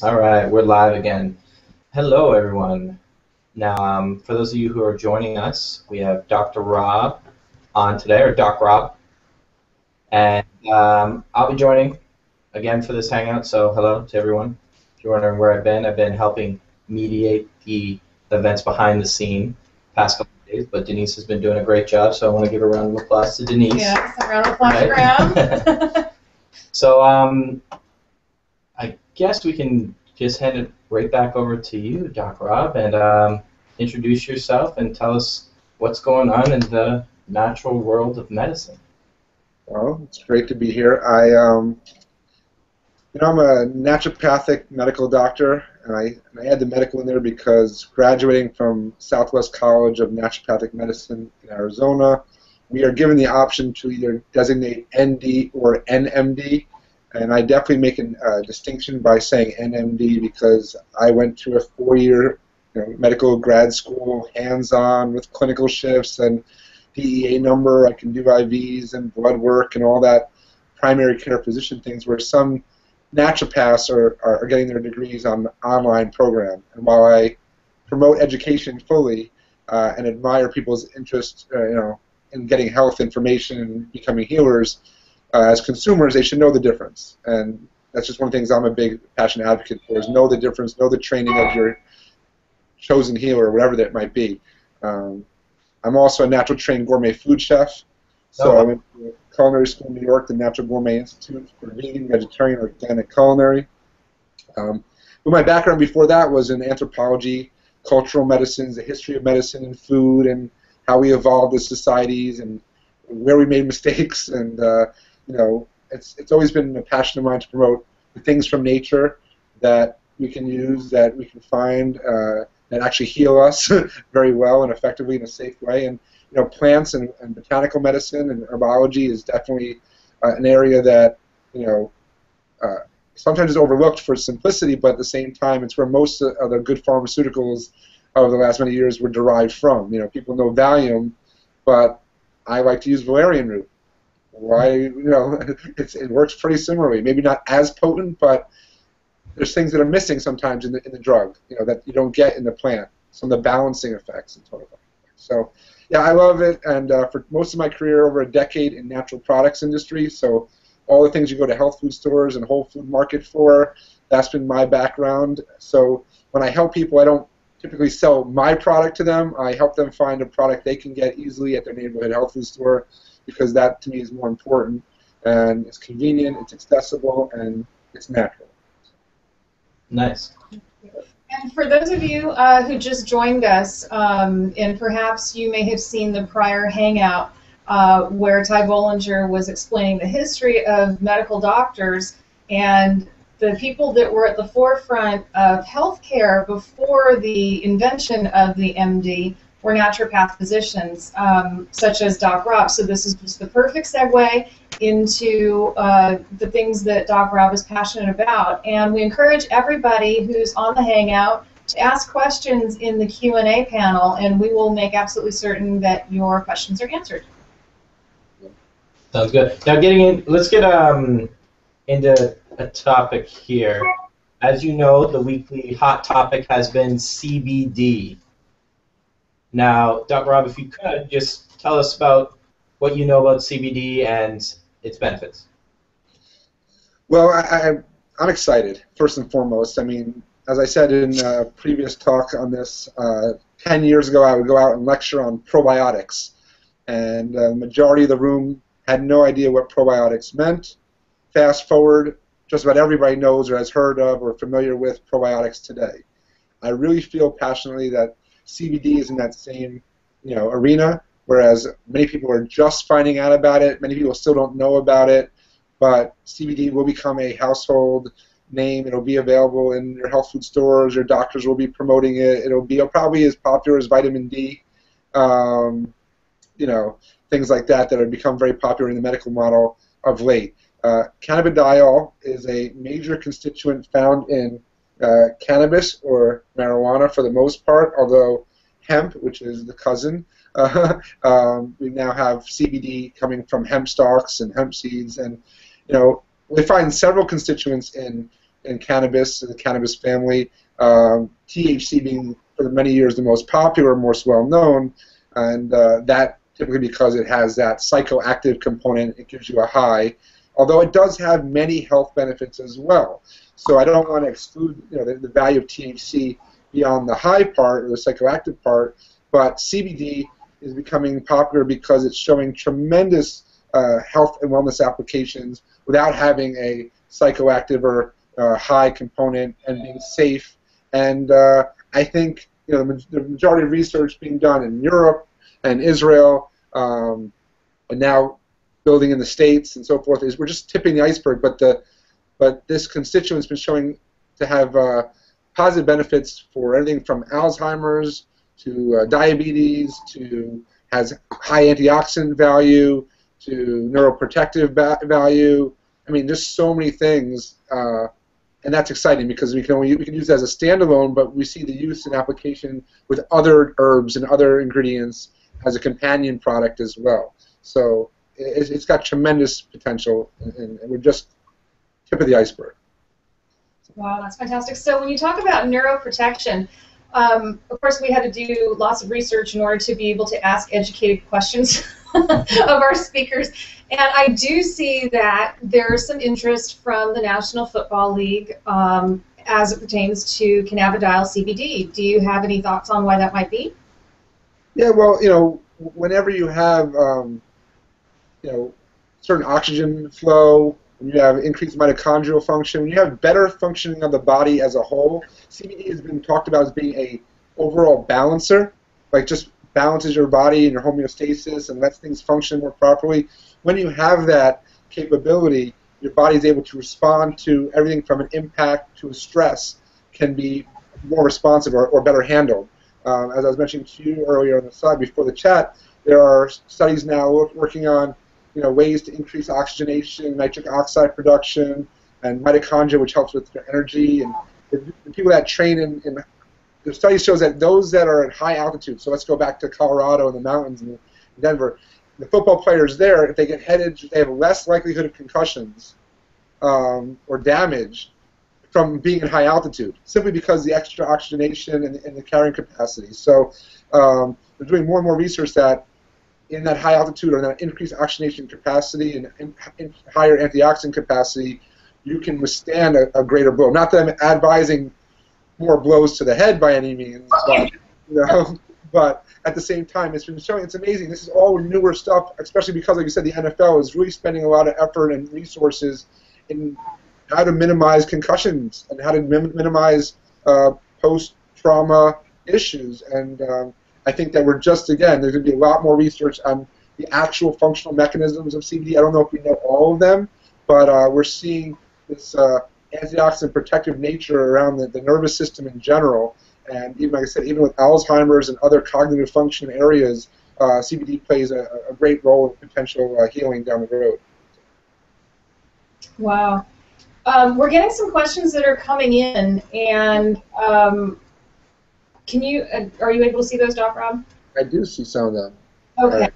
All right, we're live again. Hello, everyone. Now, for those of you who are joining us, we have Dr. Rob on today, or Doc Rob, and I'll be joining again for this hangout. So, hello to everyone. If you're wondering where I've been helping mediate the events behind the scene past couple of days. But Denise has been doing a great job, so I want to give a round of applause to Denise. Yes, a round of applause, Graham. So, I guess we can just hand it right back over to you, Doc Rob, and introduce yourself and tell us what's going on in the natural world of medicine. Well, it's great to be here. I'm a naturopathic medical doctor, and I add the medical in there because graduating from Southwest College of Naturopathic Medicine in Arizona, we are given the option to either designate ND or NMD, and I definitely make a distinction by saying NMD because I went through a 4-year medical grad school, hands-on with clinical shifts and DEA number. I can do IVs and blood work and all that primary care physician things where some naturopaths are getting their degrees on an online program. And while I promote education fully and admire people's interest in getting health information and becoming healers, as consumers, they should know the difference. And that's just one of the things I'm a big passionate advocate for, is know the difference, know the training of your chosen healer, whatever that might be. I'm also a natural trained gourmet food chef. So I went to culinary school in New York, the Natural Gourmet Institute for vegan, vegetarian, organic culinary. But my background before that was in anthropology, cultural medicines, the history of medicine and food, and how we evolved as societies, and where we made mistakes. And it's always been a passion of mine to promote the things from nature that we can use, that we can find, that actually heal us very well and effectively in a safe way. And plants and botanical medicine and herbology is definitely an area that sometimes is overlooked for simplicity, but at the same time, it's where most of the good pharmaceuticals over the last many years were derived from. People know Valium, but I like to use valerian root. Why? It works pretty similarly. Maybe not as potent, but there's things that are missing sometimes in the drug, that you don't get in the plant. Some of the balancing effects and total effects. So, yeah, I love it, and for most of my career, over a decade in natural products industry, so all the things you go to health food stores and Whole Food Market for, that's been my background. So when I help people, I don't typically sell my product to them. I help them find a product they can get easily at their neighborhood health food store, because that, to me, is more important, and it's convenient, it's accessible, and it's natural. Nice. And for those of you who just joined us, and perhaps you may have seen the prior hangout where Ty Bollinger was explaining the history of medical doctors and the people that were at the forefront of healthcare before the invention of the MD were naturopath physicians, such as Doc Rob. So this is just the perfect segue into the things that Doc Rob is passionate about. And we encourage everybody who's on the Hangout to ask questions in the Q&A panel, and we will make absolutely certain that your questions are answered. Sounds good. Now, let's get into a topic here. As you know, the weekly hot topic has been CBD. Now, Dr. Rob, if you could, just tell us about what you know about CBD and its benefits. Well, I'm excited, first and foremost. I mean, as I said in a previous talk on this, 10 years ago I would go out and lecture on probiotics, and the majority of the room had no idea what probiotics meant. Fast forward, just about everybody knows or has heard of or familiar with probiotics today. I really feel passionately that CBD is in that same arena, whereas many people are just finding out about it. Many people still don't know about it, but CBD will become a household name. It'll be available in your health food stores. Your doctors will be promoting it. It'll be probably as popular as vitamin D. Things like that have become very popular in the medical model of late. Cannabidiol is a major constituent found in cannabis or marijuana for the most part, although hemp, which is the cousin, we now have CBD coming from hemp stalks and hemp seeds, and we find several constituents in in cannabis, in the cannabis family, THC being for many years the most popular, most well-known, and that typically because it has that psychoactive component, it gives you a high, although it does have many health benefits as well. So I don't want to exclude the value of THC beyond the high part or the psychoactive part, but CBD is becoming popular because it's showing tremendous health and wellness applications without having a psychoactive or high component and being safe. And I think the majority of research being done in Europe and Israel and now building in the States and so forth is we're just tipping the iceberg. But this constituent's been showing to have positive benefits for everything from Alzheimer's to diabetes, to has high antioxidant value, to neuroprotective value. I mean, just so many things, and that's exciting because we can use it as a standalone, but we see the use and application with other herbs and other ingredients as a companion product as well. So it's got tremendous potential, and we're just tip of the iceberg. Wow, that's fantastic. So when you talk about neuroprotection, of course we had to do lots of research in order to be able to ask educated questions of our speakers. And I do see that there's some interest from the National Football League as it pertains to cannabidiol CBD. Do you have any thoughts on why that might be? Yeah, well, whenever you have, certain oxygen flow, when you have increased mitochondrial function, when you have better functioning of the body as a whole, CBD has been talked about as being a overall balancer, like just balances your body and your homeostasis and lets things function more properly. When you have that capability, your body is able to respond to everything from an impact to a stress, can be more responsive or better handled. As I was mentioning to you earlier on the slide before the chat, there are studies now working on ways to increase oxygenation, nitric oxide production, and mitochondria, which helps with their energy. And the people that train in the study shows that those that are at high altitude, so let's go back to Colorado and the mountains and Denver, the football players there, if they get headed, they have less likelihood of concussions or damage from being at high altitude, simply because the extra oxygenation and the carrying capacity. So they're doing more and more research that in that high altitude or that increased oxygenation capacity and higher antioxidant capacity, you can withstand a greater blow. Not that I'm advising more blows to the head by any means, but at the same time, it's been showing. It's amazing. This is all newer stuff, especially because, like you said, the NFL is really spending a lot of effort and resources in how to minimize concussions and how to minimize post-trauma issues. And I think that we're just, again, there's going to be a lot more research on the actual functional mechanisms of CBD. I don't know if we know all of them, but we're seeing this antioxidant protective nature around the nervous system in general. And even, like I said, even with Alzheimer's and other cognitive function areas, CBD plays a great role in potential healing down the road. Wow. We're getting some questions that are coming in, and are you able to see those, Doc Rob? I do see some of them. Okay.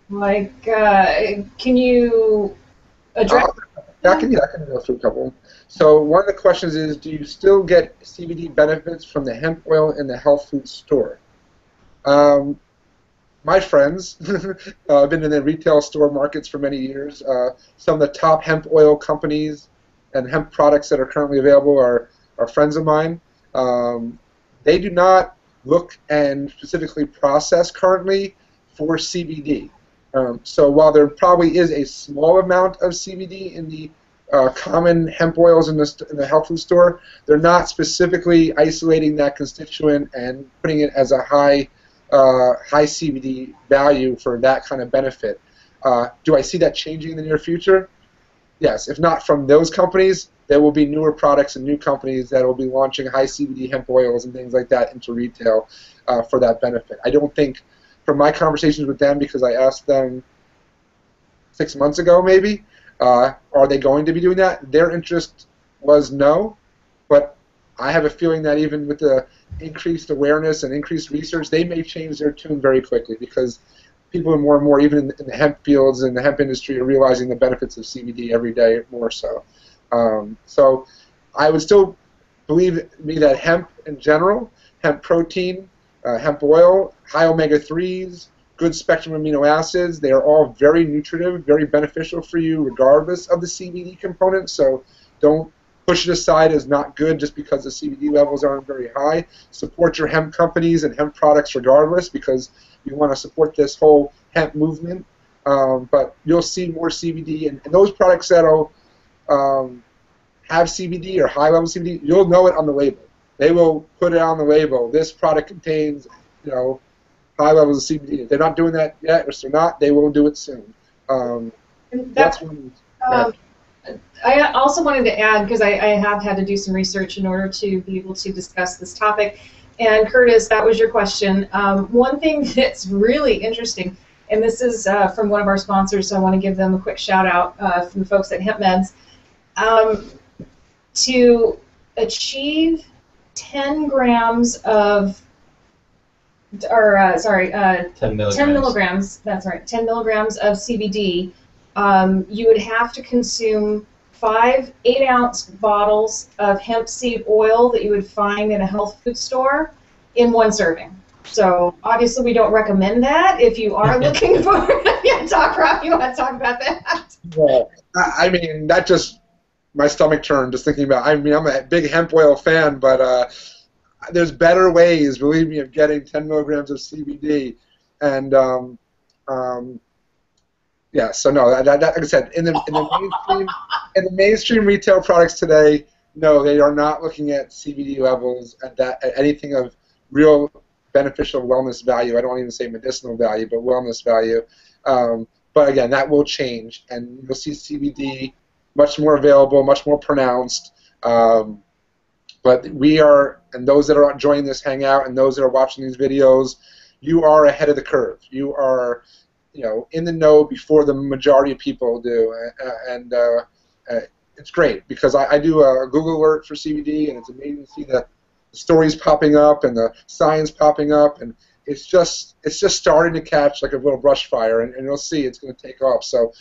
Like, can you address? I can go through a couple. So one of the questions is, do you still get CBD benefits from the hemp oil in the health food store? My friends, I've been in the retail store markets for many years. Some of the top hemp oil companies and hemp products that are currently available are friends of mine. They do not look and specifically process currently for CBD. So while there probably is a small amount of CBD in the common hemp oils in the health food store, they're not specifically isolating that constituent and putting it as a high CBD value for that kind of benefit. Do I see that changing in the near future? Yes. If not from those companies, there will be newer products and new companies that will be launching high CBD hemp oils and things like that into retail for that benefit. I don't think, from my conversations with them, because I asked them 6 months ago maybe, are they going to be doing that? Their interest was no, but I have a feeling that even with the increased awareness and increased research, they may change their tune very quickly, because people are more and more, even in the hemp fields and the hemp industry, are realizing the benefits of CBD every day more so. So I would still believe me that hemp in general, hemp protein, hemp oil, high omega-3s, good spectrum amino acids, they are all very nutritive, very beneficial for you regardless of the CBD component, so don't push it aside as not good just because the CBD levels aren't very high. Support your hemp companies and hemp products regardless, because you want to support this whole hemp movement. But you'll see more CBD, and those products that'll have CBD or high level CBD, you'll know it on the label. They will put it on the label. This product contains, you know, high levels of CBD. If they're not doing that yet, or if they're not, they will do it soon. That's one. I also wanted to add, because I have had to do some research in order to be able to discuss this topic. And Curtis, that was your question. One thing that's really interesting, and this is from one of our sponsors, so I want to give them a quick shout out from the folks at Hemp Meds. To achieve 10 grams of, or 10 milligrams, that's right, 10 milligrams of CBD, you would have to consume 5 8-ounce bottles of hemp seed oil that you would find in a health food store in one serving. So obviously we don't recommend that if you are looking for. Yeah, Doc Rob, you want to talk about that? Well, I mean, that just, my stomach turned just thinking about. I mean, I'm a big hemp oil fan, but there's better ways, believe me, of getting 10 milligrams of CBD, and yeah. So no, like I said, in the mainstream retail products today, no, they are not looking at CBD levels at anything of real beneficial wellness value. I don't even say medicinal value, but wellness value. But again, that will change, and you'll see CBD much more available, much more pronounced. But we are, and those that are joining this hangout and those that are watching these videos, you are ahead of the curve. You are, you know, in the know before the majority of people do, and it's great because I do a Google alert for CBD, and it's amazing to see the stories popping up and the science popping up, and it's just starting to catch like a little brush fire, and you'll see it's going to take off. So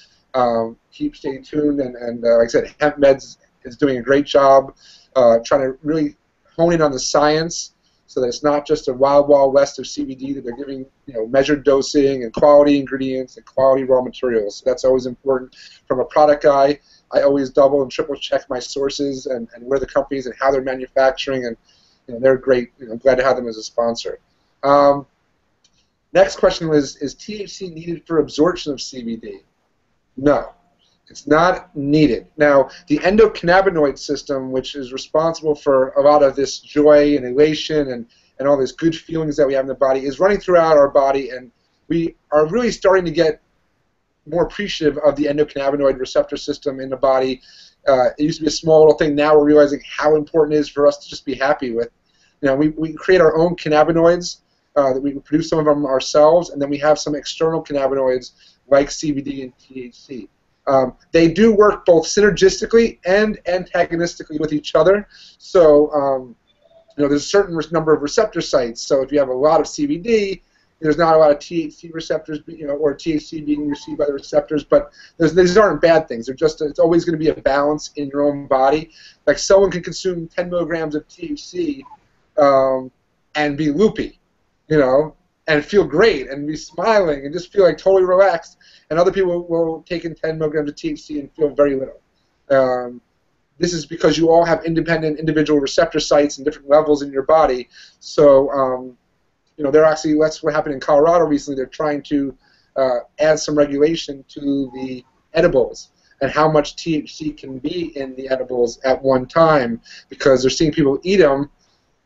keep staying tuned, and like I said, Hemp Meds is doing a great job trying to really hone in on the science, so that it's not just a wild west of CBD, that they're giving, you know, measured dosing and quality ingredients and quality raw materials. So that's always important. From a product guy, I always double and triple check my sources and where the companies and how they're manufacturing, and you know, they're great. You know, I'm glad to have them as a sponsor. Next question was, is THC needed for absorption of CBD? No. It's not needed. Now, the endocannabinoid system, which is responsible for a lot of this joy and elation and all these good feelings that we have in the body, is running throughout our body, and we are really starting to get more appreciative of the endocannabinoid receptor system in the body. It used to be a small little thing. Now we're realizing how important it is for us to just be happy with. You know, we create our own cannabinoids. That we produce some of them ourselves, and then we have some external cannabinoids like CBD and THC. They do work both synergistically and antagonistically with each other. So, you know, there's a certain number of receptor sites. So if you have a lot of CBD, there's not a lot of THC receptors, you know, or THC being received by the receptors. But these aren't bad things. They're just, it's always going to be a balance in your own body. Like someone can consume 10 milligrams of THC and be loopy, you know, and feel great and be smiling and just feel like totally relaxed. And other people will take in 10 milligrams of THC and feel very little. This is because you all have independent individual receptor sites and different levels in your body. So, you know, they're actually, that's what happened in Colorado recently. They're trying to add some regulation to the edibles and how much THC can be in the edibles at one time, because they're seeing people eat them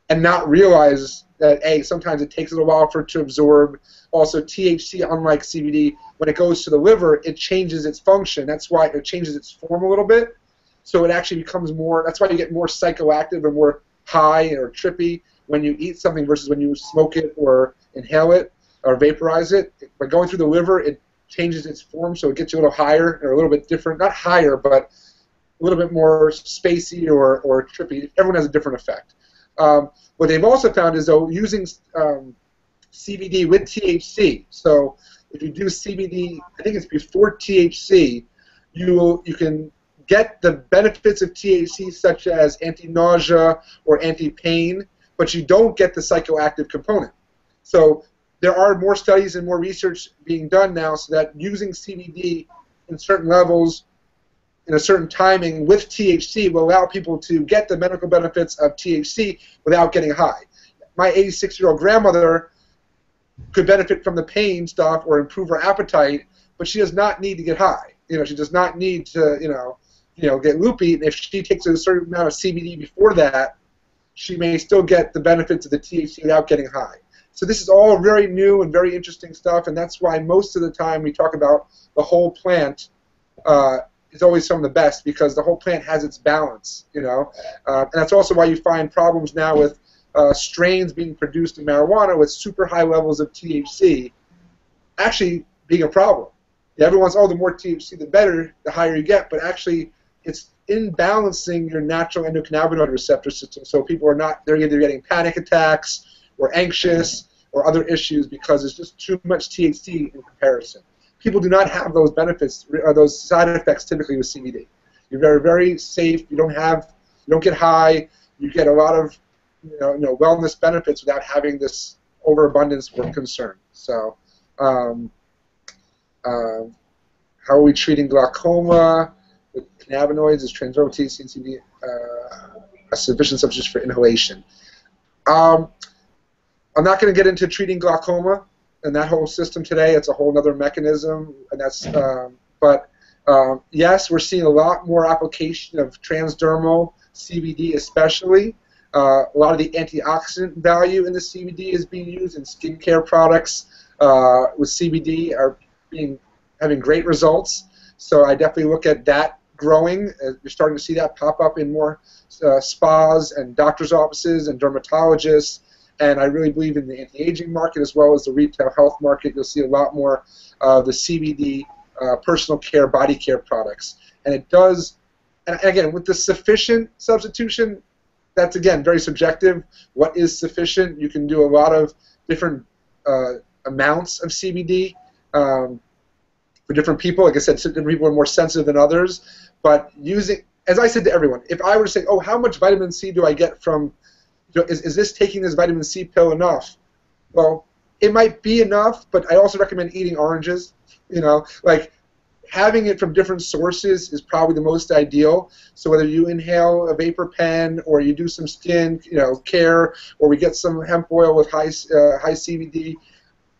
and not realize that, A, sometimes it takes a little while for it to absorb. Also, THC, unlike CBD, when it goes to the liver, it changes its function. That's why it changes its form a little bit. So it actually becomes more, that's why you get more psychoactive or more high or trippy when you eat something versus when you smoke it or inhale it or vaporize it. By going through the liver, it changes its form, so it gets you a little higher or a little bit different. Not higher, but a little bit more spacey or trippy. Everyone has a different effect. What they've also found is, though, using CBD with THC. So if you do CBD, I think it's before THC, you can get the benefits of THC such as anti-nausea or anti-pain, but you don't get the psychoactive component. So there are more studies and more research being done now so that using CBD in certain levels in a certain timing with THC will allow people to get the medical benefits of THC without getting high. My 86-year-old grandmother could benefit from the pain stuff or improve her appetite, but she does not need to get high. She does not need to, get loopy. And if she takes a certain amount of CBD before that, she may still get the benefits of the THC without getting high. So this is all very new and very interesting stuff, and that's why most of the time we talk about the whole plant is always some of the best, because the whole plant has its balance, and that's also why you find problems now with strains being produced in marijuana with super high levels of THC actually being a problem. Everyone's, the more THC the better, the higher you get, but actually it's imbalancing your natural endocannabinoid receptor system, so people are not, they're either getting panic attacks or anxious or other issues because there's just too much THC in comparison. People do not have those benefits or those side effects typically with CBD. You're very, very safe. You don't get high. You get a lot of wellness benefits without having this overabundance or concern. So, how are we treating glaucoma with cannabinoids? Is transdermal THC and CBD a sufficient substitute for inhalation? I'm not going to get into treating glaucoma and that whole system today. It's a whole other mechanism, and that's. Yes, we're seeing a lot more application of transdermal CBD, especially. A lot of the antioxidant value in the CBD is being used in skincare products with CBD are having great results. So I definitely look at that growing. You're starting to see that pop up in more spas and doctors' offices and dermatologists. And I really believe in the anti-aging market as well as the retail health market. You'll see a lot more of the CBD personal care, body care products. And it does, and again, with the sufficient substitution, that's, again, very subjective. What is sufficient? You can do a lot of different amounts of CBD for different people. Like I said, different people are more sensitive than others. But using, as I said to everyone, if I were to say, how much vitamin C do I get from, is this taking this vitamin C pill enough? Well, it might be enough, but I also recommend eating oranges. Like having it from different sources is probably the most ideal. So whether you inhale a vapor pen or you do some skin, care, or we get some hemp oil with high CBD,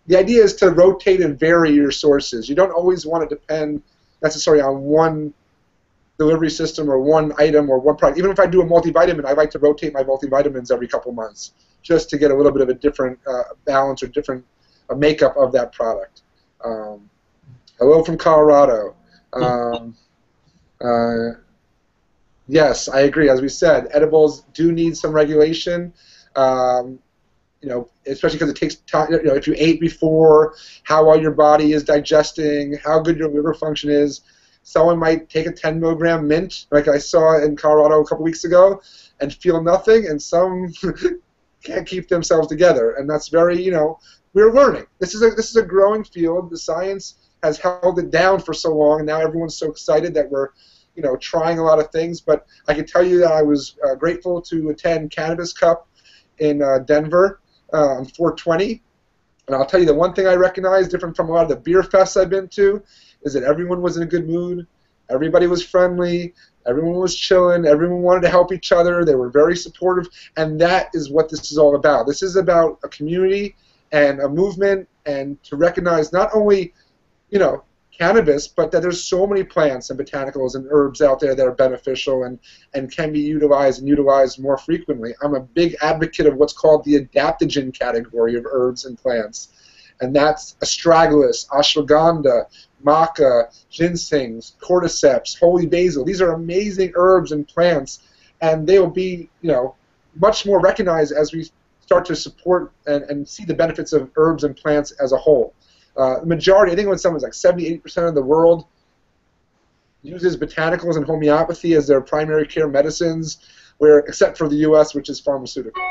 the idea is to rotate and vary your sources. You don't always want to depend necessarily on one delivery system or one item or one product. Even if I do a multivitamin, I like to rotate my multivitamins every couple months just to get a little bit of a different balance or different makeup of that product. Hello from Colorado. Yes, I agree. As we said, edibles do need some regulation. Especially because it takes time. If you ate before, how well your body is digesting, how good your liver function is. Someone might take a 10 milligram mint, like I saw in Colorado a couple weeks ago, and feel nothing, and some can't keep themselves together. And that's very, we're learning. This is a growing field. The science has held it down for so long, and now everyone's so excited that we're, trying a lot of things. But I can tell you that I was grateful to attend Cannabis Cup in Denver on 420. And I'll tell you the one thing I recognize, different from a lot of the beer fests I've been to, is that everyone was in a good mood, everybody was friendly, everyone was chilling, everyone wanted to help each other, they were very supportive, and that is what this is all about. This is about a community and a movement, and to recognize not only, cannabis, but that there's so many plants and botanicals and herbs out there that are beneficial and can be utilized more frequently. I'm a big advocate of what's called the adaptogen category of herbs and plants, and that's astragalus, ashwagandha, maca, ginsengs, cordyceps, holy basil. These are amazing herbs and plants, and they will be, much more recognized as we start to support and see the benefits of herbs and plants as a whole. The majority, I think when someone's like 70-80% of the world uses botanicals and homeopathy as their primary care medicines, except for the U.S., which is pharmaceutical.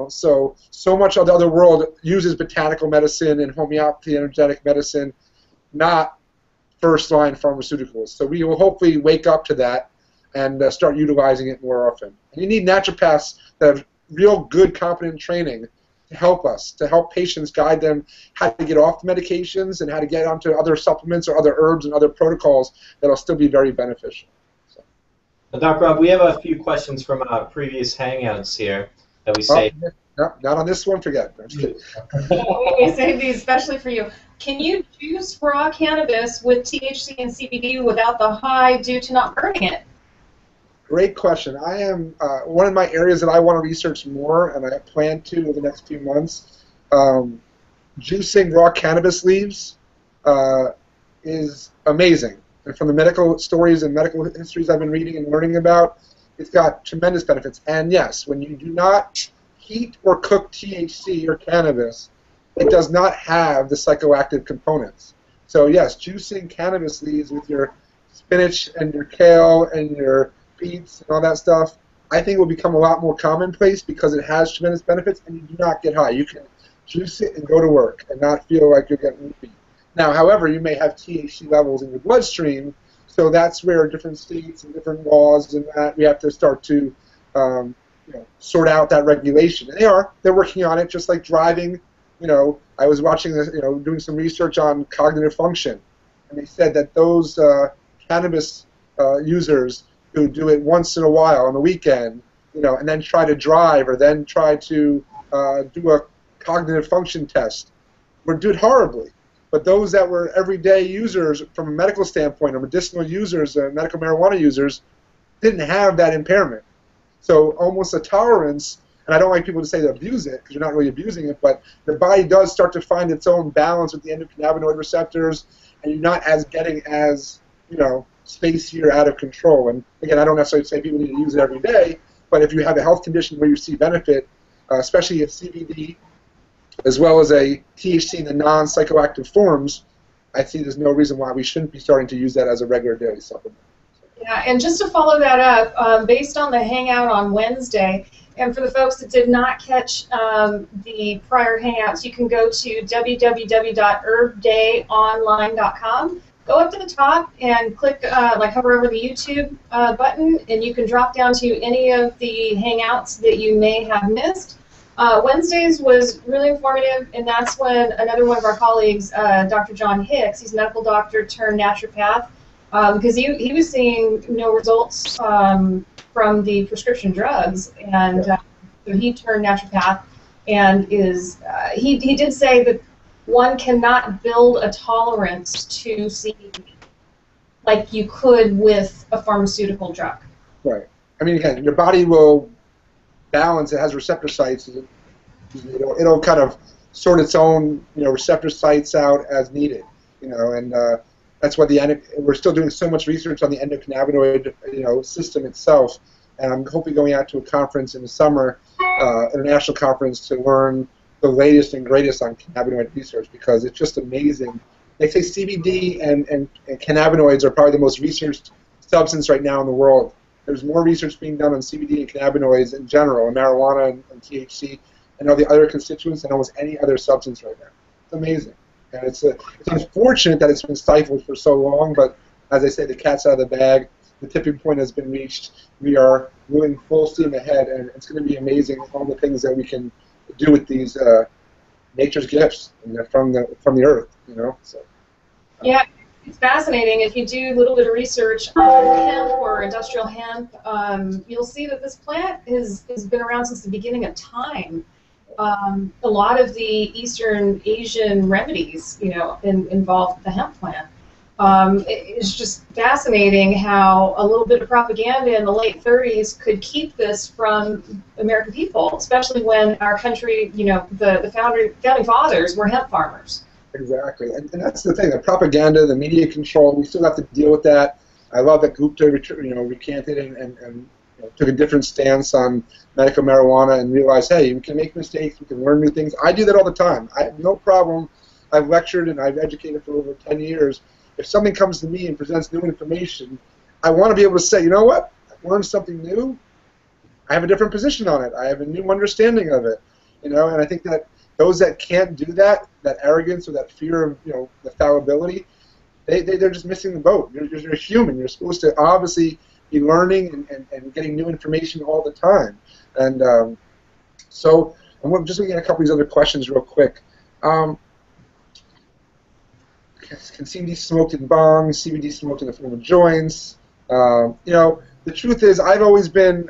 So much of the other world uses botanical medicine and homeopathy, energetic medicine, not first-line pharmaceuticals. So we will hopefully wake up to that and start utilizing it more often. And you need naturopaths that have real good, competent training to help us, to help patients, guide them how to get off the medications and how to get onto other supplements or other herbs and other protocols that will still be very beneficial. So. Now, Dr. Rob, we have a few questions from previous Hangouts here that we saved. No, not on this one, forget. I'm just kidding. We saved these especially for you. Can you juice raw cannabis with THC and CBD without the high due to not burning it? Great question. I am one of my areas that I want to research more, and I plan to over the next few months. Juicing raw cannabis leaves is amazing. And from the medical stories and medical histories I've been reading and learning about, it's got tremendous benefits. And yes, when you do not heat or cook THC or cannabis, it does not have the psychoactive components. So yes, juicing cannabis leaves with your spinach and your kale and your beets and all that stuff, I think will become a lot more commonplace because it has tremendous benefits and you do not get high. You can juice it and go to work and not feel like you're getting loopy. Now, however, you may have THC levels in your bloodstream, so that's where different states and different laws and that we have to start to sort out that regulation. And they're working on it, just like driving. I was watching this, doing some research on cognitive function, and they said that those cannabis users who do it once in a while on the weekend, and then try to drive or then try to do a cognitive function test, were doing horribly. But those that were everyday users from a medical standpoint, or medicinal users, medical marijuana users, didn't have that impairment. So almost a tolerance, and I don't like people to say to abuse it, because you're not really abusing it, but the body does start to find its own balance with the endocannabinoid receptors, and you're not getting as, spacier, out of control. And again, I don't necessarily say people need to use it every day, but if you have a health condition where you see benefit, especially if CBD, as well as a THC in the non-psychoactive forms, I see there's no reason why we shouldn't be starting to use that as a regular daily supplement. Yeah, and just to follow that up, based on the Hangout on Wednesday, and for the folks that did not catch the prior Hangouts, you can go to www.herbdayonline.com. Go up to the top and click, hover over the YouTube button, and you can drop down to any of the Hangouts that you may have missed. Wednesdays was really informative, and that's when another one of our colleagues, Dr. John Hicks, he's a medical doctor turned naturopath, because he was seeing no results from the prescription drugs, and so he turned naturopath, and he did say that one cannot build a tolerance to CBD like you could with a pharmaceutical drug. Right. I mean, again, your body will balance. It has receptor sites. It'll kind of sort its own receptor sites out as needed. And that's why we're still doing so much research on the endocannabinoid system itself. And I'm hoping going out to a conference in the summer, international conference, to learn the latest and greatest on cannabinoid research, because it's just amazing. They say CBD and cannabinoids are probably the most researched substance right now in the world. There's more research being done on CBD and cannabinoids in general, and marijuana and THC, and all the other constituents than almost any other substance right now. It's amazing. And it's unfortunate that it's been stifled for so long, but as I say, the cat's out of the bag. The tipping point has been reached. We are moving full steam ahead, and it's going to be amazing all the things that we can do with these nature's gifts from the earth, So. Yeah. It's fascinating. If you do a little bit of research on hemp or industrial hemp, you'll see that this plant has been around since the beginning of time. A lot of the Eastern Asian remedies, involve the hemp plant. It's just fascinating how a little bit of propaganda in the late 30s could keep this from American people, especially when our country, the founding fathers were hemp farmers. Exactly, and that's the thing, the propaganda, the media control, we still have to deal with that. I love that Gupta recanted and took a different stance on medical marijuana and realized, hey, we can make mistakes, we can learn new things. I do that all the time. I have no problem. I've lectured and I've educated for over 10 years. If something comes to me and presents new information, I want to be able to say, you know what, I've learned something new. I have a different position on it. I have a new understanding of it. And I think that those that can't do that, that arrogance or that fear of the fallibility, they're just missing the boat. You're human. You're supposed to obviously be learning and getting new information all the time. And so I'm just looking at a couple of these other questions real quick. Can CBD smoked in bongs, CBD smoked in the form of joints? You know, the truth is I've always been,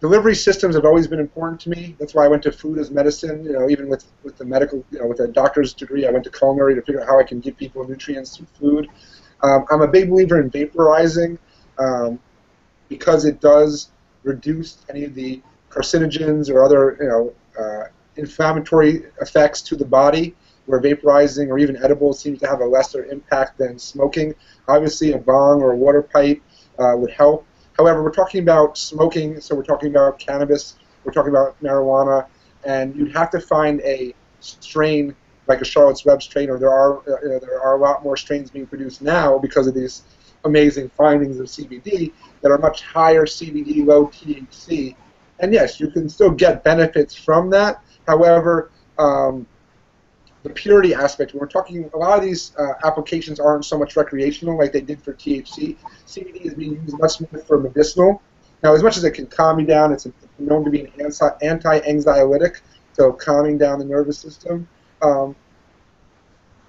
delivery systems have always been important to me. That's why I went to food as medicine. You know, even with the medical, you know, with a doctor's degree, I went to culinary to figure out how I can give people nutrients through food. I'm a big believer in vaporizing because it does reduce any of the carcinogens or other, you know, inflammatory effects to the body, where vaporizing or even edibles seems to have a lesser impact than smoking. Obviously, a bong or a water pipe would help. However, we're talking about smoking, so we're talking about cannabis, we're talking about marijuana, and you'd have to find a strain like a Charlotte's Web strain, or there are a lot more strains being produced now because of these amazing findings of CBD that are much higher CBD, low THC. And yes, you can still get benefits from that. However, the purity aspect, when we're talking, a lot of these applications aren't so much recreational like they did for THC. CBD is being used much more for medicinal. Now, as much as it can calm you down, it's known to be an anti-anxiolytic, so calming down the nervous system.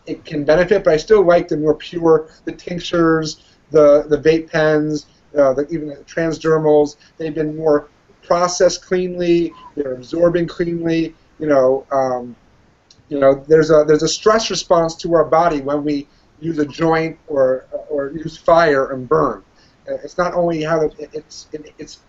It can benefit, but I still like the more pure, the tinctures, the vape pens, even the transdermals. They've been more processed cleanly. They're absorbing cleanly. You know, there's a stress response to our body when we use a joint or use fire and burn. It's not only how it's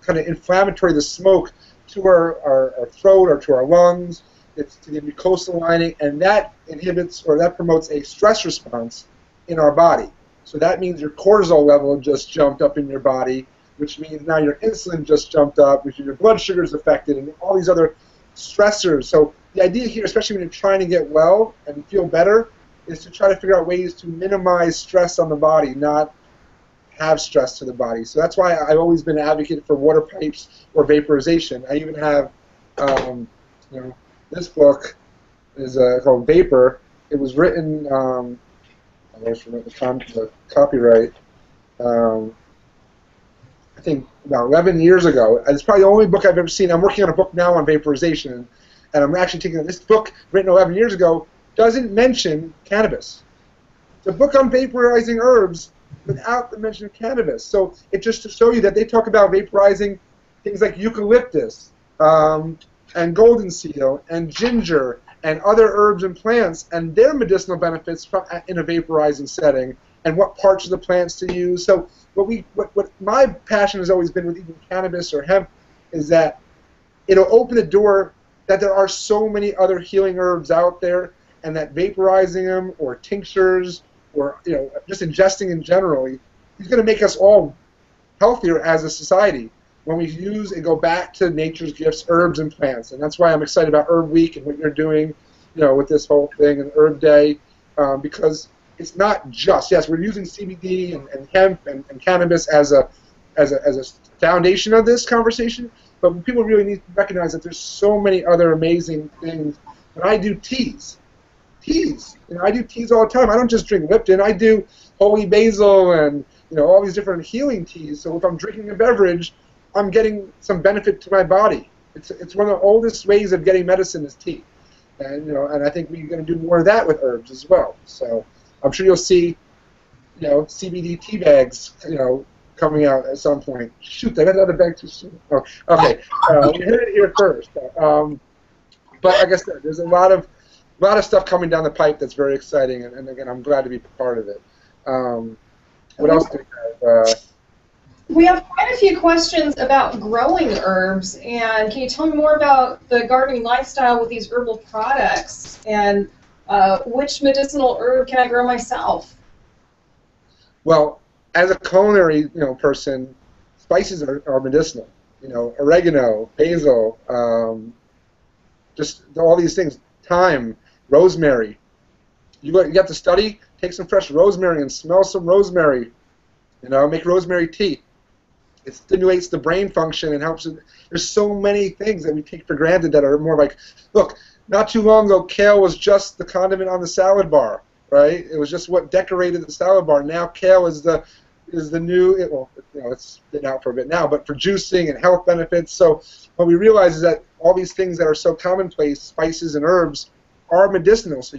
kind of inflammatory, the smoke, to our throat or to our lungs. It's to the mucosal lining, and that inhibits or that promotes a stress response in our body. So that means your cortisol level just jumped up in your body, which means now your insulin just jumped up, which means your blood sugar is affected, and all these other stressors. So the idea here, especially when you're trying to get well and feel better, is to try to figure out ways to minimize stress on the body, not have stress to the body. So that's why I've always been an advocate for water pipes or vaporization. I even have, you know, this book is called Vapor. It was written, I always forget the copyright, I think about 11 years ago. It's probably the only book I've ever seen. I'm working on a book now on vaporization, and I'm actually taking this book written 11 years ago doesn't mention cannabis. It's a book on vaporizing herbs without the mention of cannabis. So it's just to show you that they talk about vaporizing things like eucalyptus, and golden seal, and ginger, and other herbs and plants, and their medicinal benefits from, in a vaporizing setting, and what parts of the plants to use. So what my passion has always been with even cannabis or hemp is that it'll open the door that there are so many other healing herbs out there, and that vaporizing them or tinctures or just ingesting in general is going to make us all healthier as a society when we use and go back to nature's gifts, herbs and plants. And that's why I'm excited about Herb Week and what you're doing, with this whole thing and Herb Day, because it's not just, yes, we're using CBD and hemp and cannabis as a foundation of this conversation, but people really need to recognize that there's so many other amazing things. When I do teas, I do teas all the time. I don't just drink Lipton. I do holy basil and all these different healing teas. So if I'm drinking a beverage, I'm getting some benefit to my body. It's one of the oldest ways of getting medicine is tea, and and I think we're going to do more of that with herbs as well. So I'm sure you'll see, CBD tea bags, coming out at some point. Shoot, I got another bag too soon. Oh, okay, you heard it here first. But like I said, there's a lot of stuff coming down the pipe that's very exciting, and again, I'm glad to be part of it. What else do we have? We have quite a few questions about growing herbs, and can you tell me more about the gardening lifestyle with these herbal products, and which medicinal herb can I grow myself? Well, as a culinary person, spices are medicinal. Oregano, basil, just all these things. Thyme, rosemary. You got to study. Take some fresh rosemary and smell some rosemary. Make rosemary tea. It stimulates the brain function and helps it. There's so many things that we take for granted that are more like, look, not too long ago, kale was just the condiment on the salad bar, right? It was just what decorated the salad bar. Now kale is the new, well, you know, it's been out for a bit now, but for juicing and health benefits. So what we realize is that all these things that are so commonplace, spices and herbs, are medicinal. So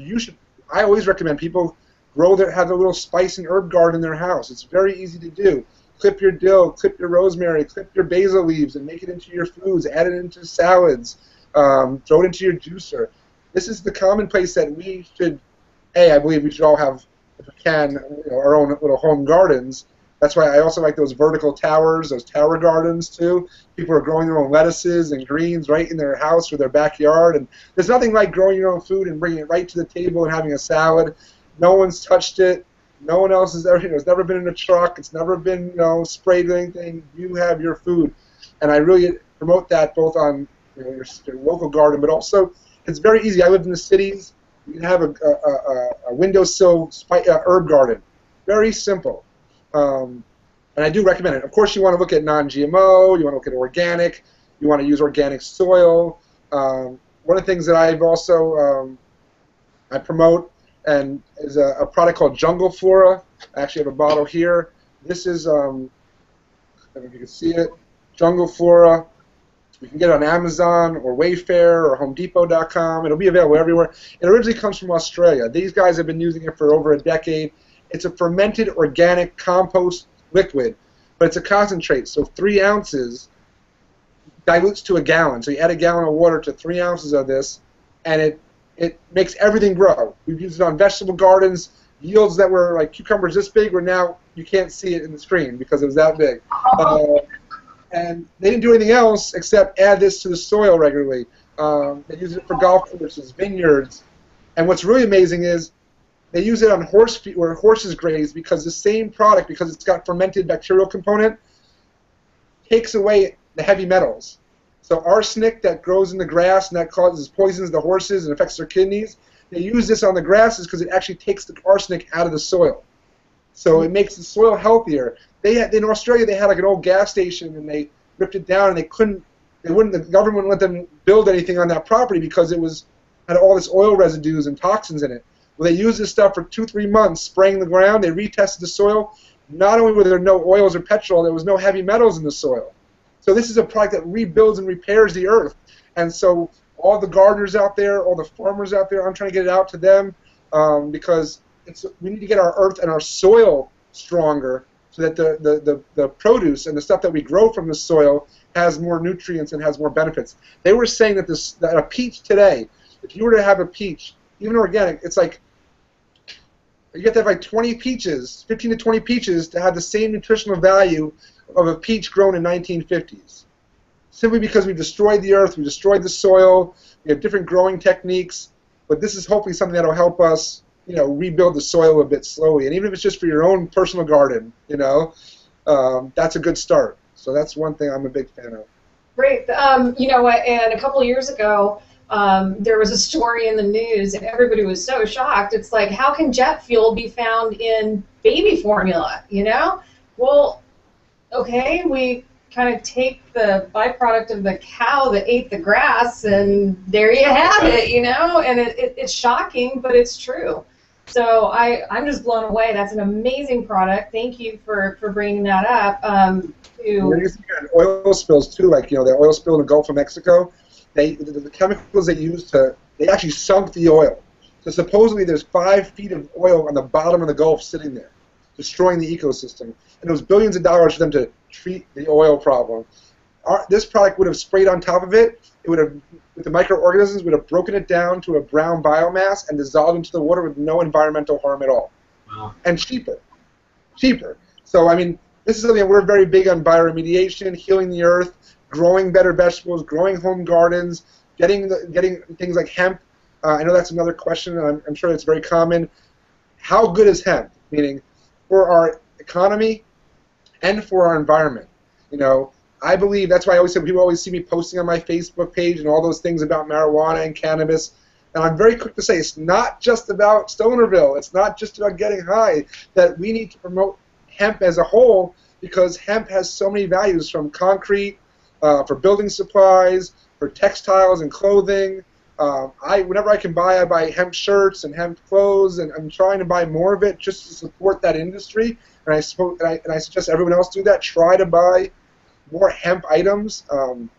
I always recommend people have a little spice and herb garden in their house. It's very easy to do. Clip your dill, clip your rosemary, clip your basil leaves, and make it into your foods. Add it into salads. Throw it into your juicer. This is the commonplace that we should. I believe we should all have, if we can, our own little home gardens. That's why I also like those vertical towers, those tower gardens too. People are growing their own lettuces and greens right in their house or their backyard. And there's nothing like growing your own food and bringing it right to the table and having a salad. No one's touched it. No one else has ever. It's never been in a truck. It's never been sprayed with anything. You have your food, and I really promote that both on your local garden, but also it's very easy. I live in the cities. You can have a windowsill herb garden. Very simple. And I do recommend it. Of course, you want to look at non-GMO. You want to look at organic. You want to use organic soil. One of the things that I've also I promote and is a product called Jungle Flora. I actually have a bottle here. This is, I don't know if you can see it, Jungle Flora. You can get it on Amazon or Wayfair or HomeDepot.com. It'll be available everywhere. It originally comes from Australia. These guys have been using it for over a decade. It's a fermented organic compost liquid, but it's a concentrate. So 3 ounces dilutes to a gallon. So you add a gallon of water to 3 ounces of this, and it makes everything grow. We've used it on vegetable gardens. Yields that were like cucumbers this big, where now you can't see it in the screen because it was that big. And they didn't do anything else except add this to the soil regularly. They use it for golf courses, vineyards. And what's really amazing is they use it on where horses graze, because the same product, because it's got fermented bacterial component, takes away the heavy metals. So arsenic that grows in the grass and that poisons the horses and affects their kidneys, they use this on the grasses because it actually takes the arsenic out of the soil. So it makes the soil healthier. In Australia, they had like an old gas station, and they ripped it down, and the government wouldn't let them build anything on that property because it had all this oil residues and toxins in it. Well, they used this stuff for 2-3 months, spraying the ground. They retested the soil. Not only were there no oils or petrol, there was no heavy metals in the soil. So this is a product that rebuilds and repairs the earth. And so all the gardeners out there, all the farmers out there, I'm trying to get it out to them because we need to get our earth and our soil stronger so that the produce and the stuff that we grow from the soil has more nutrients and has more benefits. They were saying that a peach today, if you were to have a peach, even organic, it's like you have to have like 20 peaches, 15 to 20 peaches to have the same nutritional value of a peach grown in 1950s. Simply because we've destroyed the earth, we've destroyed the soil, we have different growing techniques, but this is hopefully something that will help us rebuild the soil a bit slowly. And even if it's just for your own personal garden, that's a good start. So that's one thing I'm a big fan of. Great. And a couple of years ago, there was a story in the news, and everybody was so shocked. It's like, how can jet fuel be found in baby formula, Well, okay, we kind of take the byproduct of the cow that ate the grass, and there you have it, And it's shocking, but it's true. So I'm just blown away. That's an amazing product. Thank you for bringing that up. Oil spills too, like the oil spill in the Gulf of Mexico. The chemicals they used they actually sunk the oil. So supposedly there's 5 feet of oil on the bottom of the Gulf sitting there, destroying the ecosystem. And it was billions of dollars for them to treat the oil problem. This product would have sprayed on top of it. It would have, with the microorganisms, would have broken it down to a brown biomass and dissolved into the water with no environmental harm at all. Wow. And cheaper. So, I mean, this is something that we're very big on: bioremediation, healing the earth, growing better vegetables, growing home gardens, getting things like hemp. I know that's another question, and I'm sure it's very common. How good is hemp? Meaning, for our economy and for our environment. I believe that's why I always say people always see me posting on my Facebook page and all those things about marijuana and cannabis. And I'm very quick to say it's not just about Stonerville. It's not just about getting high. That we need to promote hemp as a whole, because hemp has so many values, from concrete, for building supplies, for textiles and clothing, Whenever I can buy, I buy hemp shirts and hemp clothes, and I'm trying to buy more of it just to support that industry. And I suggest everyone else do that. Try to buy more hemp items. You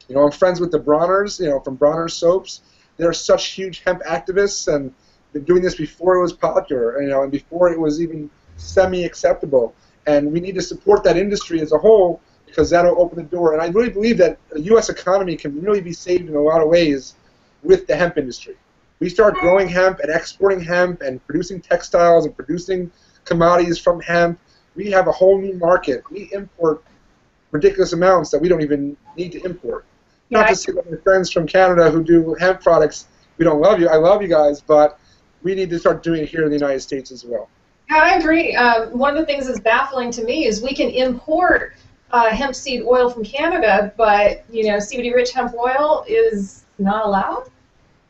know, I'm friends with the Bronners, you know, from Bronner Soaps. They're such huge hemp activists, and been doing this before it was popular, you know, and before it was even semi-acceptable. And we need to support that industry as a whole, because that'll open the door. And I really believe that the U.S. economy can really be saved in a lot of ways with the hemp industry. We start growing hemp and exporting hemp and producing textiles and producing commodities from hemp. We have a whole new market. We import ridiculous amounts that we don't even need to import. Yeah, Not to say that my friends from Canada who do hemp products, we don't love you. I love you guys, but we need to start doing it here in the United States as well. Yeah, I agree. One of the things that's baffling to me is we can import hemp seed oil from Canada, but you know, CBD-rich hemp oil is not allowed?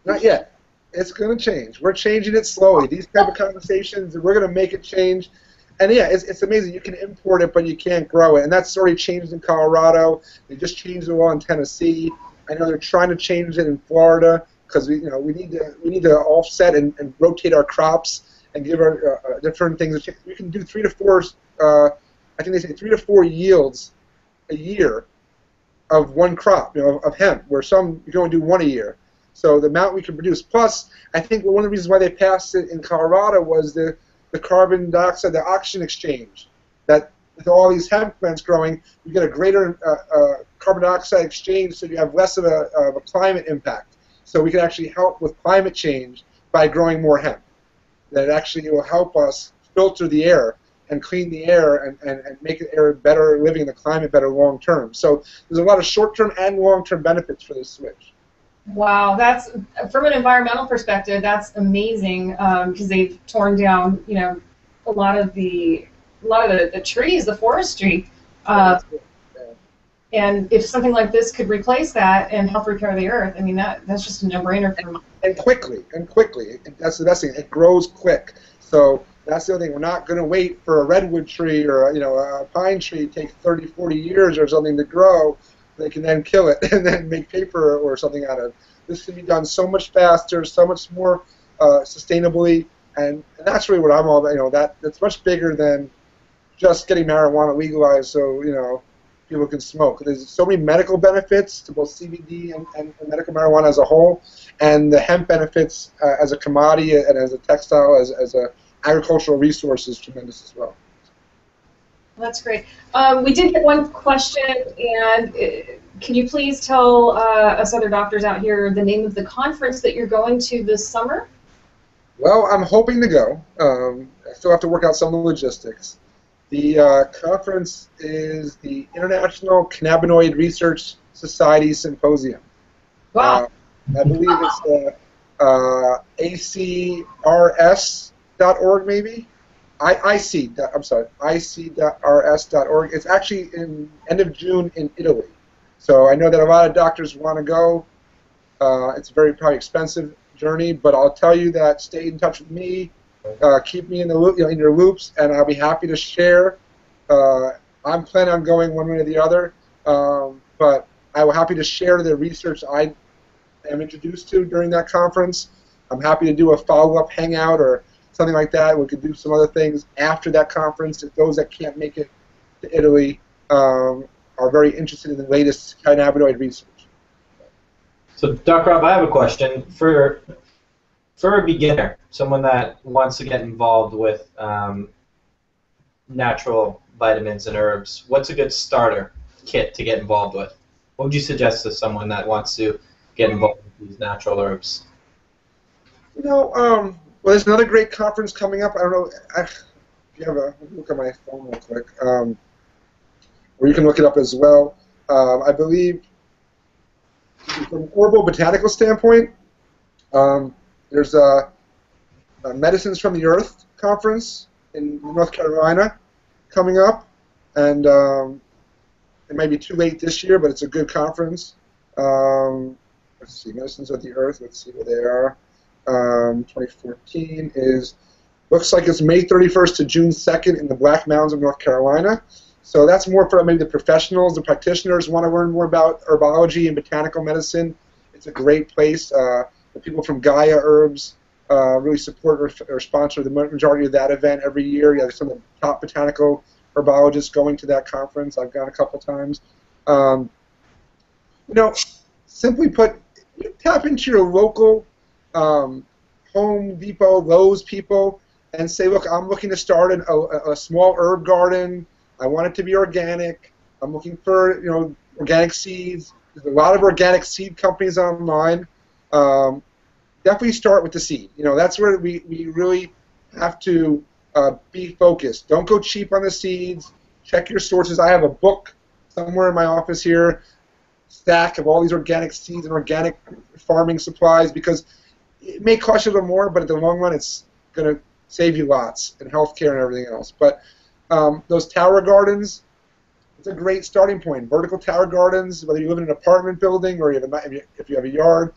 Not yet. It's going to change. We're changing it slowly. These type of conversations, we're going to make it change. And yeah, it's amazing. You can import it, but you can't grow it. And that's already changed in Colorado. They just changed the law in Tennessee. I know they're trying to change it in Florida because we need to offset and rotate our crops and give our different things. We can do 3 to 4. I think they say 3 to 4 yields a year of one crop, you know, of hemp, where some you can only do 1 a year. So the amount we can produce. Plus, I think one of the reasons why they passed it in Colorado was the carbon dioxide, the oxygen exchange. That with all these hemp plants growing, you get a greater carbon dioxide exchange, so you have less of a climate impact. So we can actually help with climate change by growing more hemp. That actually will help us filter the air and clean the air and make the air better, living in the climate better long term. So there's a lot of short-term and long-term benefits for this switch. Wow, that's, from an environmental perspective, that's amazing, because they've torn down, you know, a lot of the trees, the forestry, and if something like this could replace that and help repair the earth, I mean, that's just a no-brainer for me. And quickly. That's the best thing. It grows quick. So that's the other thing. We're not going to wait for a redwood tree or a pine tree to take 30, 40 years or something to grow. They can then kill it and then make paper or something out of it. This can be done so much faster, so much more sustainably, and that's really what I'm all about. You know, that's much bigger than just getting marijuana legalized so people can smoke. There's so many medical benefits to both CBD and medical marijuana as a whole, and the hemp benefits as a commodity and as a textile, as a agricultural resource is tremendous as well. That's great. We did get one question, and can you please tell us other doctors out here the name of the conference that you're going to this summer? Well, I'm hoping to go. I still have to work out some of the logistics. The conference is the International Cannabinoid Research Society Symposium. Wow. I believe it's acrs.org maybe? ic.rs.org. It's actually in end of June in Italy. So I know that a lot of doctors want to go. It's a very probably expensive journey, but I'll tell you that stay in touch with me. Keep me in the loop, in your loops, and I'll be happy to share. I'm planning on going one way or the other, but I will happy to share the research I am introduced to during that conference. I'm happy to do a follow-up hangout or something like that. We could do some other things after that conference if those that can't make it to Italy are very interested in the latest cannabinoid research. So, Dr. Rob, I have a question. For a beginner, someone that wants to get involved with natural vitamins and herbs, what's a good starter kit to get involved with? What would you suggest to someone that wants to get involved with these natural herbs? Well, there's another great conference coming up. I don't know if you have a look at my phone real quick, or you can look it up as well. I believe from an herbal botanical standpoint, there's a Medicines from the Earth conference in North Carolina coming up, and it might be too late this year, but it's a good conference. Let's see, Medicines of the Earth. Let's see where they are. 2014 looks like it's May 31st to June 2nd in the Black Mountains of North Carolina. So that's more for maybe the professionals, the practitioners who want to learn more about herbology and botanical medicine. It's a great place. The people from Gaia Herbs really support or sponsor the majority of that event every year. You have some of the top botanical herbologists going to that conference. I've gone a couple times. You know, simply put, you tap into your local Home Depot, Lowe's people, and say, look, I'm looking to start a small herb garden. I want it to be organic. I'm looking for, organic seeds. There's a lot of organic seed companies online. Definitely start with the seed. That's where we really have to be focused. Don't go cheap on the seeds. Check your sources. I have a book somewhere in my office here, stack of all these organic seeds and organic farming supplies, because it may cost you a little more, but in the long run, it's going to save you lots in healthcare and everything else. But those tower gardens, it's a great starting point. Vertical tower gardens, whether you live in an apartment building or if you have a yard,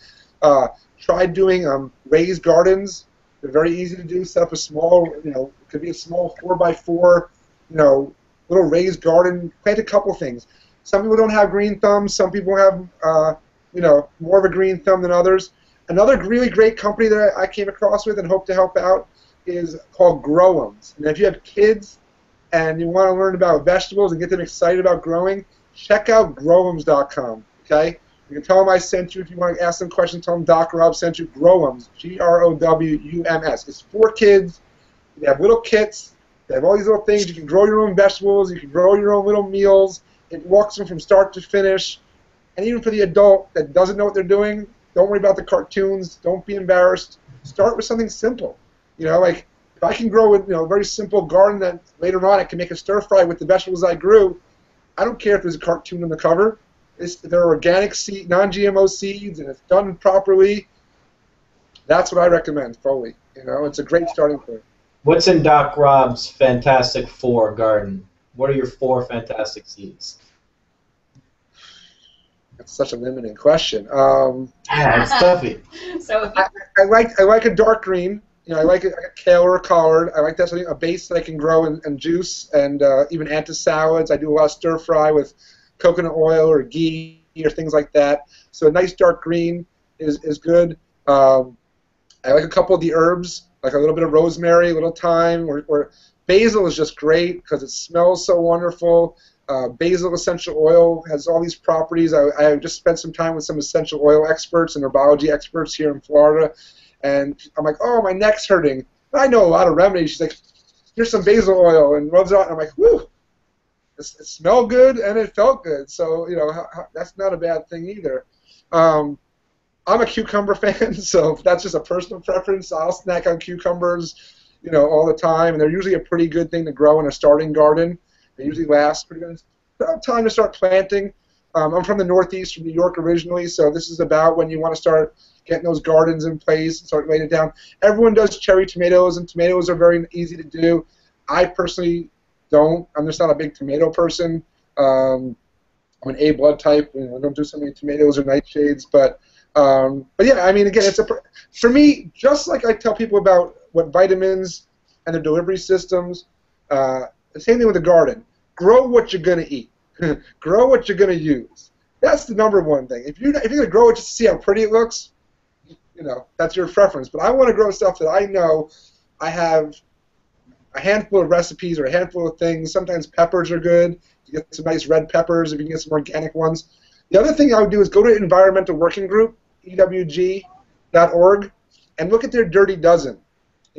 try doing raised gardens. They're very easy to do. Set up a small, it could be a small 4x4, little raised garden. Plant a couple things. Some people don't have green thumbs. Some people have, more of a green thumb than others. Another really great company that I came across with and hope to help out is called Growums. And if you have kids and you want to learn about vegetables and get them excited about growing, check out growums.com. Okay? You can tell them I sent you. If you want to ask them questions, tell them Doc Rob sent you. Growums, Growums. It's for kids. They have little kits. They have all these little things. You can grow your own vegetables. You can grow your own little meals. It walks them from start to finish. And even for the adult that doesn't know what they're doing, don't worry about the cartoons. Don't be embarrassed. Start with something simple. Like if I can grow a very simple garden that later on I can make a stir fry with the vegetables I grew, I don't care if there's a cartoon on the cover. They're organic seed, non-GMO seeds, and it's done properly. That's what I recommend fully. It's a great starting point. What's in Doc Rob's Fantastic Four garden? What are your 4 fantastic seeds? That's such a limiting question. It's toughy. So I like a dark green. I like a kale or a collard. I like that something, a base that I can grow and juice, and even add to salads. I do a lot of stir fry with coconut oil or ghee or things like that. So a nice dark green is good. I like a couple of the herbs, like a little bit of rosemary, a little thyme, or basil is just great because it smells so wonderful. Basil essential oil has all these properties. I just spent some time with some essential oil experts and herbology experts here in Florida, and I'm like, oh, my neck's hurting. I know a lot of remedies. She's like, here's some basil oil, and rubs it out, and I'm like, whew, it smelled good and it felt good. So that's not a bad thing either. I'm a cucumber fan, so that's just a personal preference. I'll snack on cucumbers, all the time, and they're usually a pretty good thing to grow in a starting garden. They usually last pretty good. Time to start planting. I'm from the Northeast, from New York originally, so this is about when you want to start getting those gardens in place and start laying it down. Everyone does cherry tomatoes, and tomatoes are very easy to do. I personally don't. I'm just not a big tomato person. I'm an A blood type. I don't do so many tomatoes or nightshades, but yeah, I mean, again, for me, just like I tell people about what vitamins and their delivery systems. The same thing with the garden. Grow what you're going to eat. Grow what you're going to use. That's the number one thing. If you're going to grow it just to see how pretty it looks, that's your preference. But I want to grow stuff that I know I have a handful of recipes or a handful of things. Sometimes peppers are good. You get some nice red peppers if you can get some organic ones. The other thing I would do is go to Environmental Working Group, EWG.org, and look at their Dirty Dozen.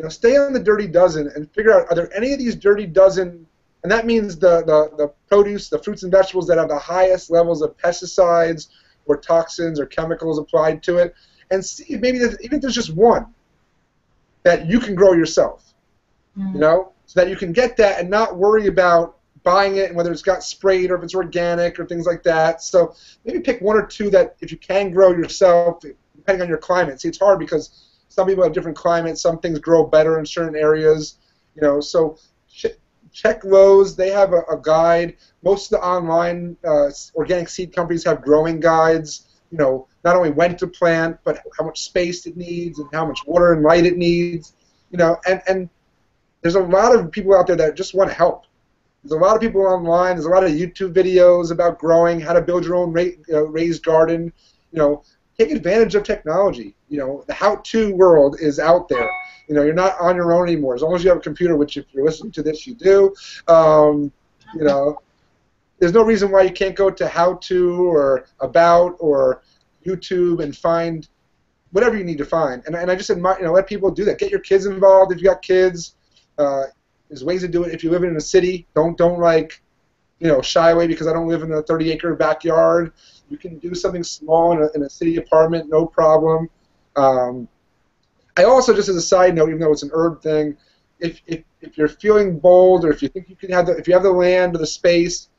Stay on the Dirty Dozen and figure out, are there any of these Dirty Dozen, and that means the produce, the fruits and vegetables that have the highest levels of pesticides or toxins or chemicals applied to it, and see if maybe even if there's just one that you can grow yourself, so that you can get that and not worry about buying it and whether it's got sprayed or if it's organic or things like that. So maybe pick 1 or 2 that if you can grow yourself, depending on your climate. See, it's hard because some people have different climates. Some things grow better in certain areas, So check Lowe's. They have a guide. Most of the online organic seed companies have growing guides. Not only when to plant, but how much space it needs and how much water and light it needs. And there's a lot of people out there that just want to help. There's a lot of people online. There's a lot of YouTube videos about growing, how to build your own raised garden. take advantage of technology. You know, the how-to world is out there. You know, you're not on your own anymore. As long as you have a computer, which if you're listening to this, you do. You know, there's no reason why you can't go to how-to or about or YouTube and find whatever you need to find. And I just admire, you know, let people do that. Get your kids involved if you got kids. There's ways to do it. If you live in a city, don't like, you know, shy away because I don't live in a 30-acre backyard. You can do something small in a city apartment, no problem. I also, just as a side note, even though it's an herb thing, if you're feeling bold or if you think you can have if you have the land or the space,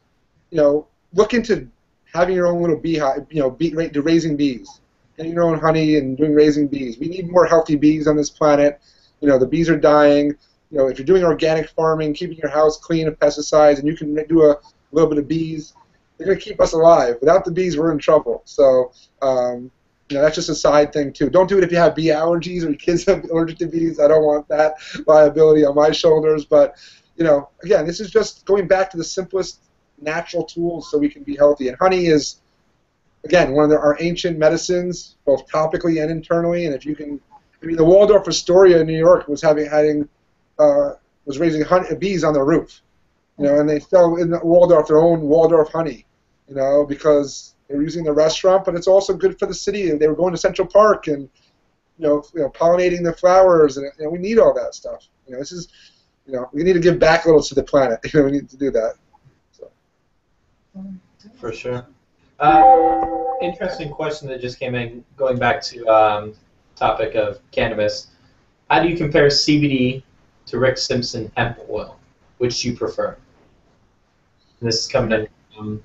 you know, look into having your own little beehive, you know, raising bees, getting your own honey and doing raising bees. We need more healthy bees on this planet. You know, the bees are dying. You know, if you're doing organic farming, keeping your house clean of pesticides, and you can do a little bit of bees, they're going to keep us alive. Without the bees, we're in trouble. So, you know, that's just a side thing, too. Don't do it if you have bee allergies or your kids have allergic to bees. I don't want that liability on my shoulders. But, you know, again, this is just going back to the simplest natural tools so we can be healthy. And honey is, again, one of our ancient medicines, both topically and internally. And if you can, I mean, the Waldorf Astoria in New York was was raising bees on their roof, you know, and they sell in the Waldorf their own Waldorf honey, you know, because they were using the restaurant, but it's also good for the city. They were going to Central Park and, you know, pollinating the flowers, and you know, we need all that stuff. You know, this is, you know, we need to give back a little to the planet. You know, we need to do that. So. For sure. Interesting question that just came in, going back to topic of cannabis. How do you compare CBD to Rick Simpson hemp oil? Which do you prefer? And this is coming in from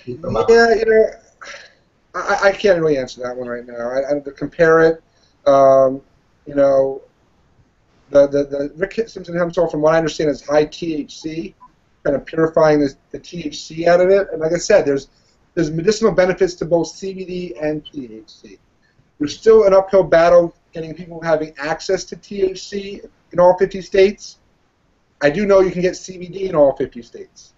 yeah, you know, I can't really answer that one right now. I have to compare it. You know, the Rick Simpson hemp oil, from what I understand, is high THC, kind of purifying the THC out of it. And like I said, there's medicinal benefits to both CBD and THC. There's still an uphill battle getting people having access to THC in all 50 states. I do know you can get CBD in all 50 states.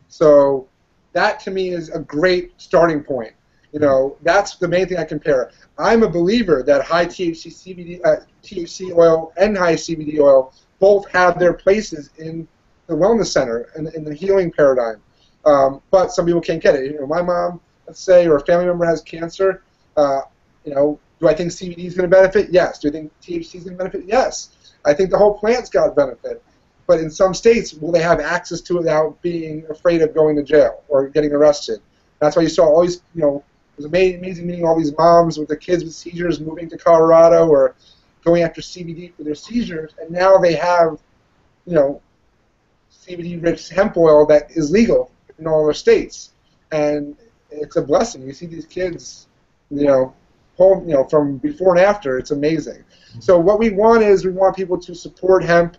So that, to me, is a great starting point. You know, that's the main thing I compare. I'm a believer that high THC THC oil and high CBD oil both have their places in the wellness center and in the healing paradigm. But some people can't get it. You know, my mom, let's say, or a family member has cancer. You know, do I think CBD is going to benefit? Yes. Do I think THC is going to benefit? Yes. I think the whole plant's got benefit. But in some states, will they have access to it without being afraid of going to jail or getting arrested? That's why you saw all these, you know, it was amazing meeting all these moms with their kids with seizures moving to Colorado or going after CBD for their seizures, and now they have, you know, CBD-rich hemp oil that is legal in all their states. And it's a blessing. You see these kids, you know, from before and after. It's amazing. So what we want is we want people to support hemp.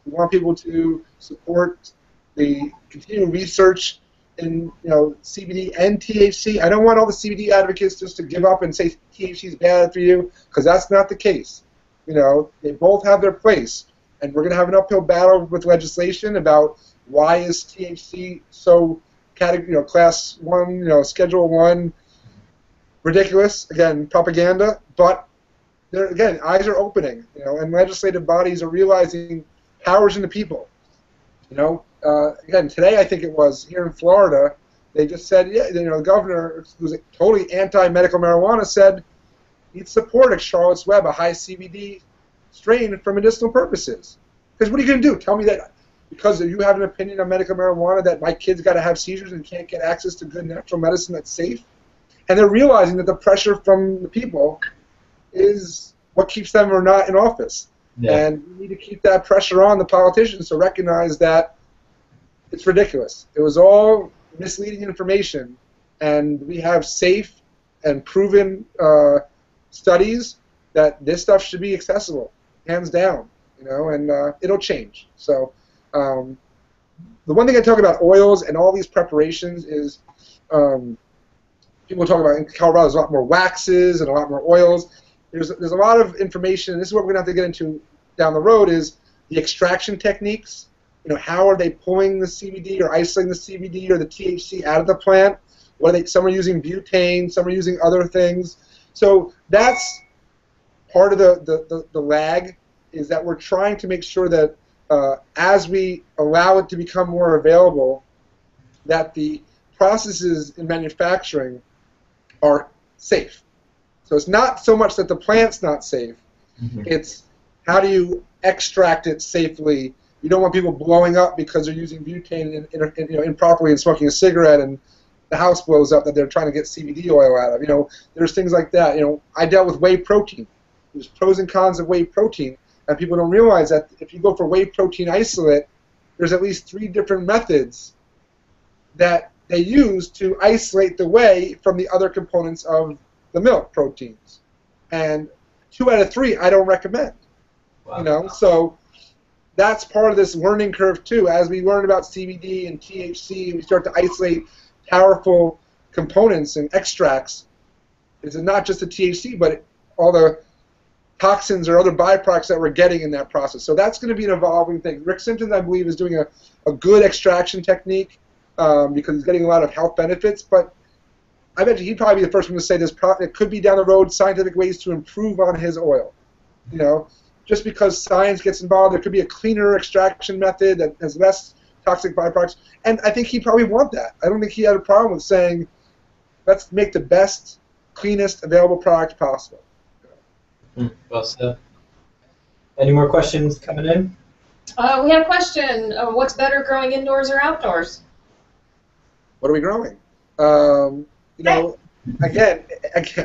We want people to support the continued research in, you know, CBD and THC. I don't want all the CBD advocates just to give up and say THC is bad for you, because that's not the case. You know, they both have their place, and we're going to have an uphill battle with legislation about why is THC so class 1, Schedule 1 ridiculous. Again, propaganda, but there again, eyes are opening, and legislative bodies are realizing power's in the people. Again, today I think it was here in Florida, they just said, the governor, who's totally anti-medical marijuana, said he'd support a Charlotte's Web, a high CBD strain for medicinal purposes. Because what are you going to do? Tell me that because you have an opinion on medical marijuana that my kid's got to have seizures and can't get access to good natural medicine that's safe? And they're realizing that the pressure from the people is what keeps them or not in office. Yeah. And we need to keep that pressure on the politicians to recognize that it's ridiculous. It was all misleading information, and we have safe and proven studies that this stuff should be accessible, hands down, and it'll change. So the one thing I talk about oils and all these preparations is people talk about in Colorado there's a lot more waxes and a lot more oils. There's a lot of information, and this is what we're going to have to get into down the road, is the extraction techniques. How are they pulling the CBD or isolating the CBD or the THC out of the plant? Some are using butane, some are using other things. So that's part of the lag, is that we're trying to make sure that as we allow it to become more available, that the processes in manufacturing are safe. So it's not so much that the plant's not safe, it's how do you extract it safely. You don't want people blowing up because they're using butane improperly and smoking a cigarette, and the house blows up that they're trying to get CBD oil out of. There's things like that. I dealt with whey protein. There's pros and cons of whey protein, and people don't realize that if you go for whey protein isolate, there's at least 3 different methods that they use to isolate the whey from the other components of the milk proteins. And 2 out of 3 I don't recommend. Wow. So that's part of this learning curve too. As we learn about CBD and THC, and we start to isolate powerful components and extracts, it's not just the THC, but all the toxins or other byproducts that we're getting in that process. So that's going to be an evolving thing. Rick Simpson, I believe, is doing a good extraction technique because he's getting a lot of health benefits. But I bet he'd probably be the first one to say it could be down the road scientific ways to improve on his oil. Just because science gets involved, there could be a cleaner extraction method that has less toxic byproducts. And I think he'd probably want that. I don't think he had a problem with saying, let's make the best, cleanest available product possible. Well said. Any more questions coming in? We have a question. What's better, growing indoors or outdoors? What are we growing? Again,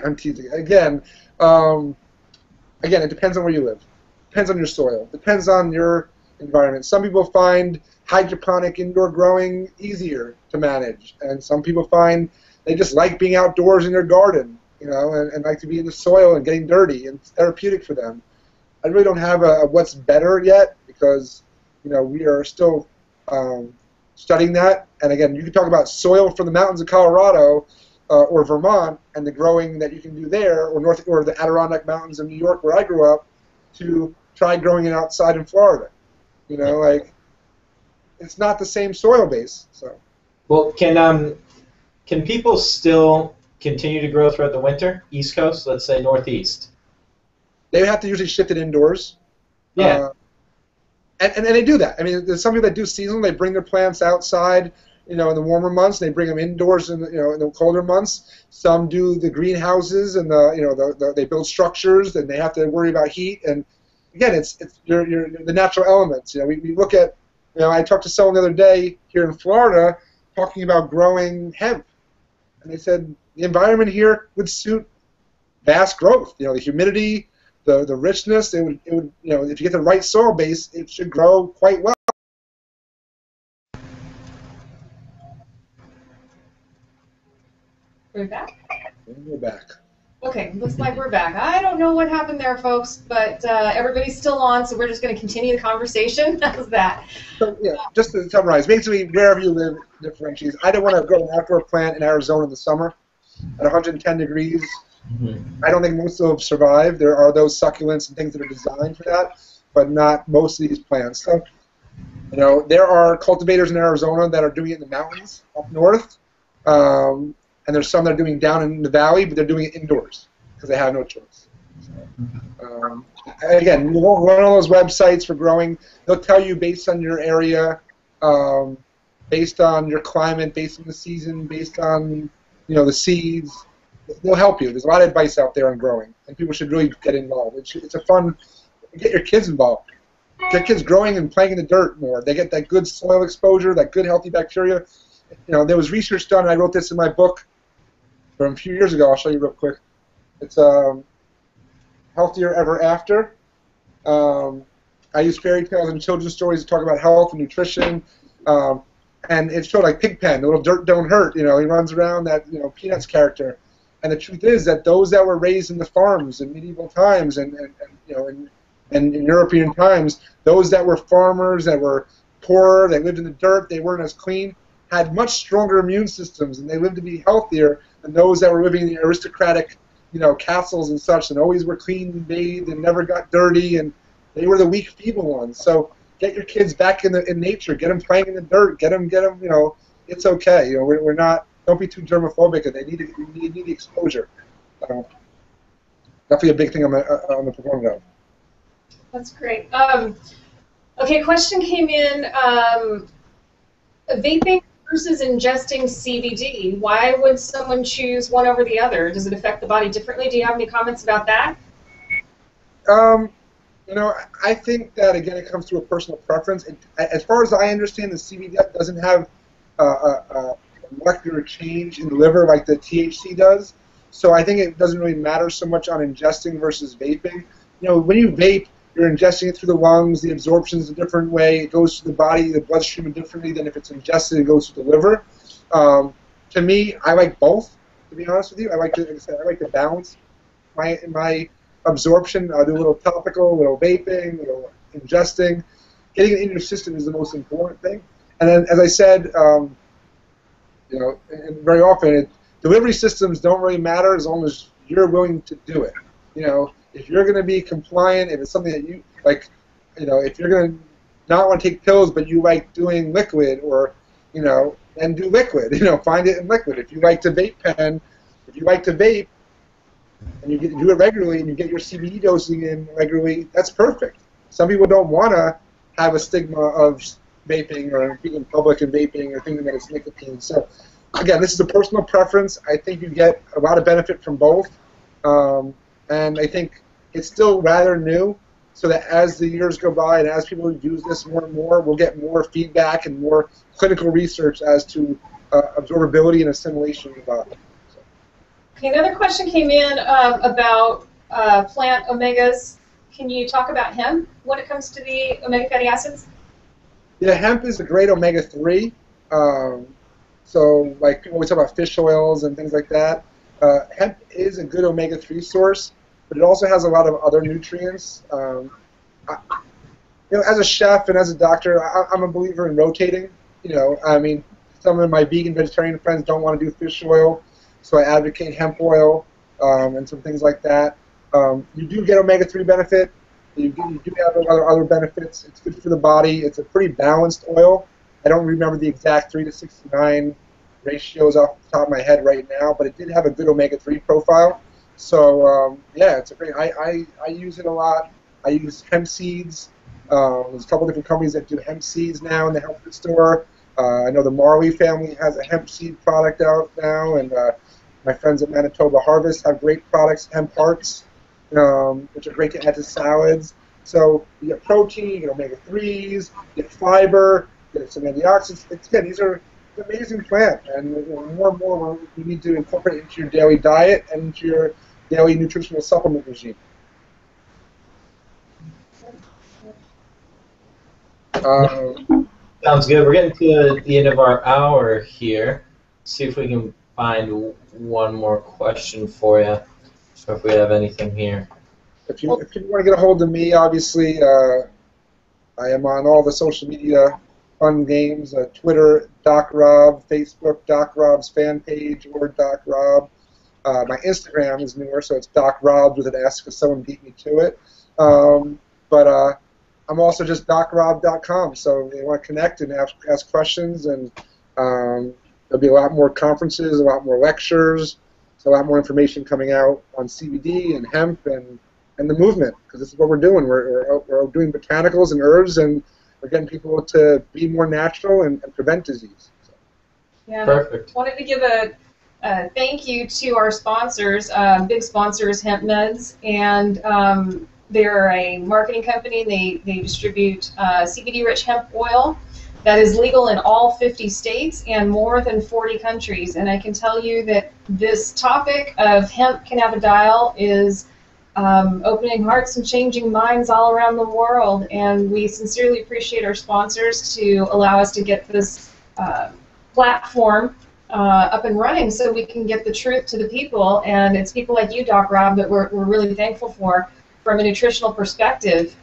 I'm teasing. Again, it depends on where you live. Depends on your soil. Depends on your environment. Some people find hydroponic indoor growing easier to manage, and some people find they just like being outdoors in their garden, and like to be in the soil and getting dirty, and it's therapeutic for them. I really don't have a what's better yet, because we are still studying that. And again, you can talk about soil from the mountains of Colorado or Vermont and the growing that you can do there, or the Adirondack Mountains of New York where I grew up, to try growing it outside in Florida. It's not the same soil base. So. Well, can people still continue to grow throughout the winter? East Coast, let's say Northeast. They have to usually shift it indoors. Yeah. And they do that. I mean, there's some people that do seasonal. They bring their plants outside, in the warmer months. They bring them indoors in the colder months. Some do the greenhouses and they build structures, and they have to worry about heat. And again, it's the natural elements. We look at. I talked to someone the other day here in Florida talking about growing hemp, and they said the environment here would suit vast growth. The humidity, the richness. It would if you get the right soil base, it should grow quite well. We're back? We're back. Okay, looks like we're back. I don't know what happened there, folks, but everybody's still on, so we're just going to continue the conversation. How's that? So, just to summarize, basically, wherever you live differentiates. I don't want to grow an outdoor plant in Arizona in the summer at 110 degrees. I don't think most of them survive. There are those succulents and things that are designed for that, but not most of these plants. So, there are cultivators in Arizona that are doing it in the mountains up north. And there's some that are doing down in the valley, but they're doing it indoors because they have no choice. So, again, you won't run all those websites for growing. They'll tell you based on your area, based on your climate, based on the season, based on the seeds. They'll help you. There's a lot of advice out there on growing, and people should really get involved. It's a fun. Get your kids involved. Get kids growing and playing in the dirt more. They get that good soil exposure, that good healthy bacteria. There was research done, and I wrote this in my book from a few years ago. I'll show you real quick. It's Healthier Ever After. I use fairy tales and children's stories to talk about health and nutrition. And it showed like Pigpen, the little dirt don't hurt. He runs around, that Peanuts character. And the truth is that those that were raised in the farms in medieval times and in European times, those that were farmers, that were poorer, they lived in the dirt, they weren't as clean, had much stronger immune systems, and they lived to be healthier than those that were living in the aristocratic, castles and such, and always were clean and bathed and never got dirty, and they were the weak, feeble ones. So get your kids back in nature, get them playing in the dirt, get them. It's okay. We're not. Don't be too germophobic, and they need the exposure. definitely a big thing I'm a proponent of. That's great. Okay, question came in. Vaping versus ingesting CBD. Why would someone choose one over the other? Does it affect the body differently? Do you have any comments about that? You know, I think that, again, it comes to a personal preference. As far as I understand, the CBD doesn't have a molecular change in the liver like the THC does. So I think it doesn't really matter so much on ingesting versus vaping. You know, when you vape, you're ingesting it through the lungs. The absorption is a different way. It goes to the body, the bloodstream differently than if it's ingested. It goes to the liver. To me, I like both. To be honest with you, I like to balance my absorption. I do a little topical, a little vaping, a little ingesting. Getting it in your system is the most important thing. And then, as I said, you know, and very often, delivery systems don't really matter as long as you're willing to do it. You know, if you're going to be compliant, if it's something that you like, you know, if you're going to not want to take pills but you like doing liquid, or, you know, then do liquid. You know, find it in liquid. If you like to vape pen, if you like to vape, and you do it regularly and you get your CBD dosing in regularly, that's perfect. Some people don't want to have a stigma of vaping or being in public and vaping or thinking that it's nicotine. So, again, this is a personal preference. I think you get a lot of benefit from both. And I think it's still rather new, so that as the years go by and as people use this more and more, we'll get more feedback and more clinical research as to absorbability and assimilation in the body. Okay, another question came in about plant omegas. Can you talk about hemp when it comes to the omega fatty acids? Yeah, hemp is a great omega-3. So, like, people always talk about fish oils and things like that. Hemp is a good omega-3 source, but it also has a lot of other nutrients. You know, as a chef and as a doctor, I'm a believer in rotating. You know, I mean, some of my vegan, vegetarian friends don't want to do fish oil, so I advocate hemp oil and some things like that. You do get omega-3 benefit. You do have other benefits. It's good for the body. It's a pretty balanced oil. I don't remember the exact 3:69 ratios off the top of my head right now, but it did have a good omega-3 profile. So yeah, it's a great. I use it a lot. I use hemp seeds. There's a couple different companies that do hemp seeds now in the health food store. I know the Marley family has a hemp seed product out now, and my friends at Manitoba Harvest have great products, hemp hearts, which are great to add to salads. So you get protein, you get omega-3s, you get fiber, you get some antioxidants. Again, these are an amazing plant, and more and more you need to incorporate it into your daily diet and into your daily nutritional supplement regime. Sounds good. We're getting to the end of our hour here. See if we can find one more question for you. So if we have anything here. If you want to get a hold of me, obviously, I am on all the social media fun games, Twitter, Doc Rob, Facebook, Doc Rob's fan page, or Doc Rob. My Instagram is newer, so it's Doc Rob with an S because someone beat me to it. But I'm also just docrob.com, so if you want to connect and ask questions, and there'll be a lot more conferences, a lot more lectures, so a lot more information coming out on CBD and hemp and the movement, because this is what we're doing. We're doing botanicals and herbs, and we're getting people to be more natural and prevent disease. So. Yeah, Perfect. I wanted to give a thank you to our sponsors, big sponsors, Hemp Meds, and they're a marketing company. They distribute CBD-rich hemp oil that is legal in all 50 states and more than 40 countries. And I can tell you that this topic of hemp cannabidiol is opening hearts and changing minds all around the world. And we sincerely appreciate our sponsors to allow us to get this platform up and running so we can get the truth to the people. And it's people like you, Doc Rob, that we're really thankful for from a nutritional perspective,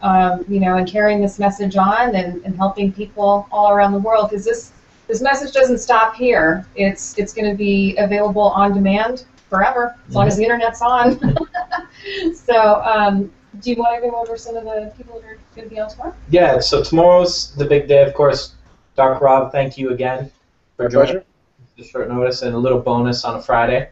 you know, and carrying this message on and helping people all around the world, because this message doesn't stop here. It's going to be available on demand forever, as long as the internet's on. So do you want to go over some of the people that are going to be on tomorrow? Yeah, so tomorrow's the big day, of course. Dr. Rob, thank you again for joining us at short notice, and a little bonus on a Friday.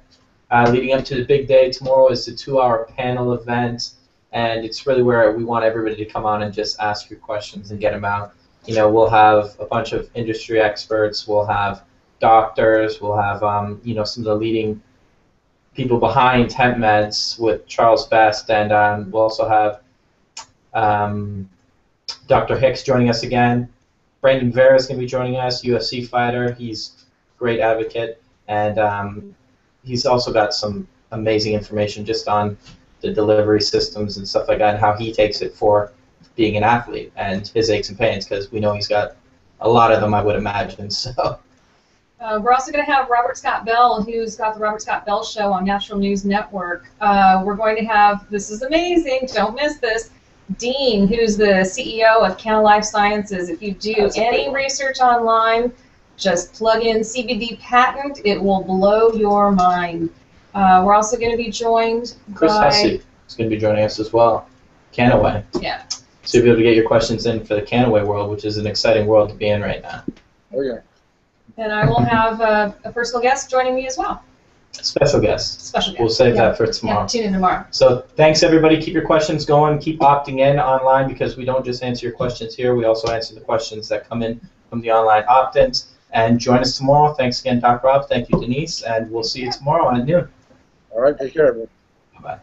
leading up to the big day. Tomorrow is the 2-hour panel event, and it's really where we want everybody to come on and just ask your questions and get them out. You know, we'll have a bunch of industry experts, we'll have doctors, we'll have you know, some of the leading people behind hemp meds with Charles Best, and we'll also have Dr. Hicks joining us again. Brandon Vera is going to be joining us, UFC fighter. He's a great advocate, and he's also got some amazing information just on the delivery systems and stuff like that, and how he takes it for being an athlete and his aches and pains, because we know he's got a lot of them, I would imagine. So. We're also going to have Robert Scott Bell, who's got the Robert Scott Bell Show on Natural News Network. We're going to have, this is amazing, don't miss this, Dean, who's the CEO of Canna Life Sciences. If you do any research online, just plug in CBD patent, it will blow your mind. We're also going to be joined Chris by... Hussey is going to be joining us as well. Cannaway. Yeah. So you'll be able to get your questions in for the Cannaway world, which is an exciting world to be in right now. Oh, yeah. And I will have a personal guest joining me as well. Special guest. Special guest. We'll save that for tomorrow. Yeah, tune in tomorrow. So thanks, everybody. Keep your questions going. Keep opting in online, because we don't just answer your questions here. We also answer the questions that come in from the online opt-ins. And join us tomorrow. Thanks again, Dr. Rob. Thank you, Denise. And we'll see you tomorrow at noon. All right. Take care, everyone. Bye-bye.